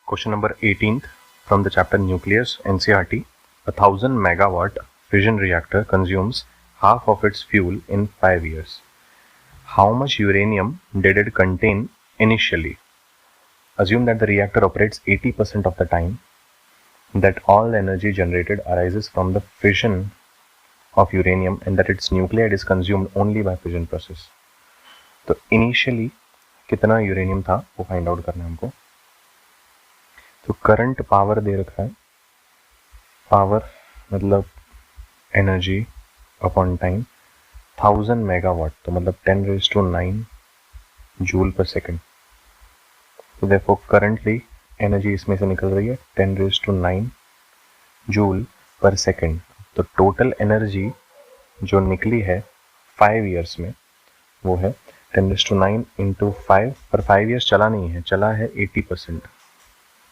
Question number 18th from the chapter Nucleus, NCERT. A 1000 megawatt fission reactor consumes half of its fuel in 5 years. How much uranium did it contain initially? Assume that the reactor operates 80% of the time, that all energy generated arises from the fission of uranium and that its nuclide is consumed only by fission process. तो initially कितना uranium था वो find out करना है हमको. तो current power दे रखा है, पावर मतलब एनर्जी अपॉन टाइम 1000 मेगावाट, तो मतलब 10⁻⁹ जूल पर सेकेंड. तो देखो करंटली एनर्जी इसमें से निकल रही है 10⁻⁹ जूल पर सेकेंड. तो टोटल एनर्जी जो निकली है 5 ईयर्स में वो है 10⁻⁹ इंटू 5, पर 5 ईयर्स चला नहीं है, चला है 80%,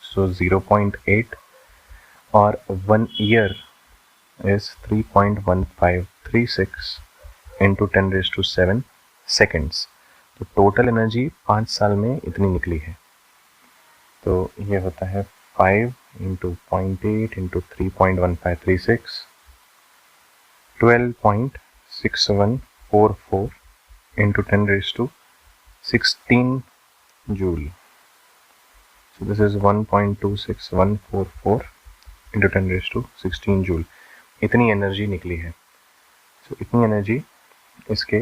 सो 0.8, और 1 ईयर इज 3.1536 इंटू 10⁻⁷ सेकेंड्स. तो टोटल एनर्जी 5 साल में इतनी निकली है. तो ये होता है 5 into 0.8 into 3.1536, 12.6144 into 10⁻16 joule. So this is 1.26144 into 10⁻16 joule. इतनी एनर्जी निकली है. So इतनी एनर्जी इसके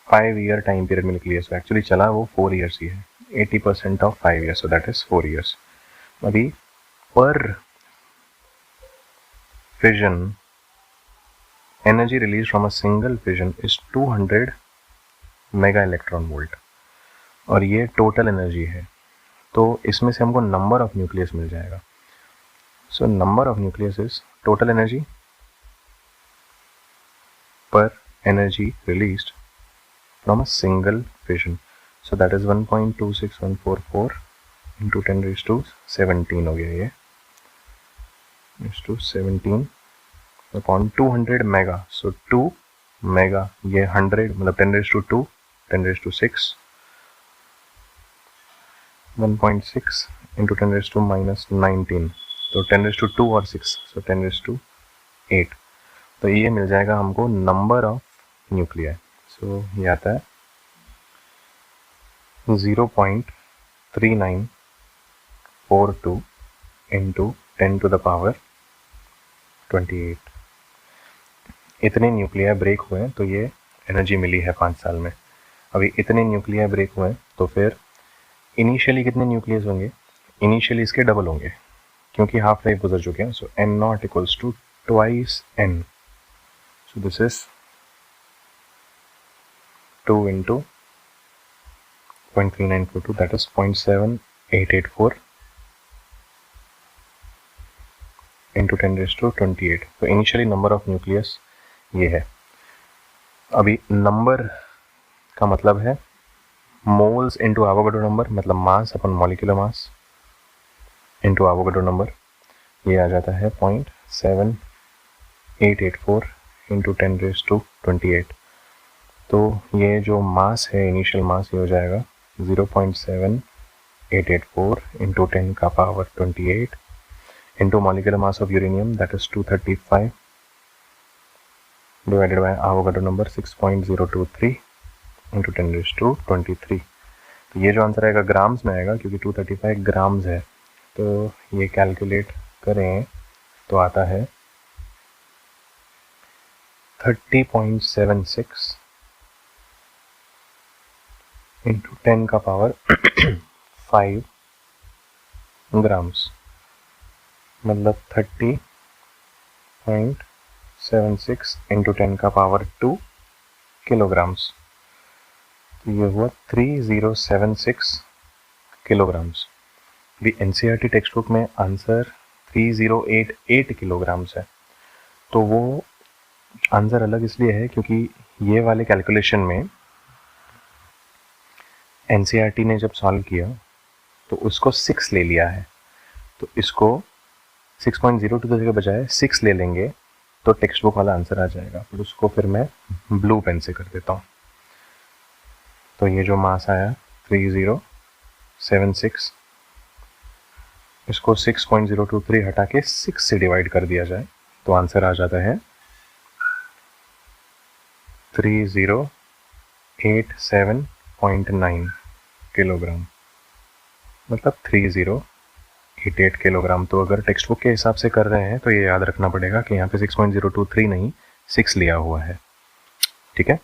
5 ईयर टाइम पीरियड में निकली है. So एक्चुअली चला वो 4 ईयर्स ही है. 80% of 5 years, so that is 4 years. अभी पर fission energy released from a single fission is 200 mega electron volt, और ये टोटल एनर्जी है. तो इसमें से हमको नंबर ऑफ न्यूक्लियस मिल जाएगा. So number of nucleus is total energy per energy released from a single fission. So that is 1.26144 into 10⁻17 हो गया ये, 17 अपॉन 200 मेगा. सो 2 मेगा, ये 100 मतलब 10⁻² 10⁻6, 1.6 इंटू 10⁻⁻19, तो 10⁻² और 6, सो 10⁻8. तो ये मिल जाएगा हमको नंबर ऑफ न्यूक्लियाई. सो ये आता है 0.3942 इंटू 10⁻28. इतने न्यूक्लियाई ब्रेक हुए हैं, तो ये एनर्जी मिली है 5 साल में. अभी इतने न्यूक्लियाई ब्रेक हुए हैं, तो फिर इनिशियली कितने न्यूक्लियस होंगे? इनिशियली इसके डबल होंगे, क्योंकि हाफ लाइफ गुजर चुके हैं. So n0 equals to twice n. So this is 2 into 0.3942, that is 0.7884 into 10⁻28. तो इनिशियली नंबर ऑफ न्यूक्लियस ये है. अभी नंबर का मतलब है मोल्स इंटू एवोगाड्रो नंबर, मतलब मास अपन molecular mass into Avogadro number. ये आ जाता है 0.7884 इंटू 10⁻28. तो ये जो मास है, इनिशियल मास, ये हो जाएगा 0.7884 into 10⁻28 into molecular mass of uranium, that is 235, divided by Avogadro number 6.023 into 10⁻23. तो ये जो आंसर आएगा ग्राम्स में आएगा, क्योंकि 235 ग्राम्स है. तो ये कैलकुलेट करें तो आता है 30.76 इंटू 10⁵ ग्राम्स, मतलब 30.76 इंटू 10⁻² किलोग्राम्स. तो ये हुआ 3076 किलोग्राम्स. भी एनसीईआरटी टेक्स्ट बुक में आंसर 3088 किलोग्राम्स है. तो वो आंसर अलग इसलिए है क्योंकि ये वाले कैलकुलेशन में एनसीईआरटी ने जब सॉल्व किया तो उसको 6 ले लिया है. तो इसको 6.02 के बजाय 6 ले लेंगे तो टेक्स्ट बुक वाला आंसर आ जाएगा. फिर उसको फिर मैं ब्लू पेन से कर देता हूँ. तो ये जो मास आया 3076 इसको 6.023 हटा के 6 से डिवाइड कर दिया जाए तो आंसर आ जाता है 3087.9 किलोग्राम, मतलब 3088 किलोग्राम। तो अगर टेक्स्ट बुक के हिसाब से कर रहे हैं तो ये याद रखना पड़ेगा कि यहाँ पे 6.023 नहीं 6 लिया हुआ है। ठीक है।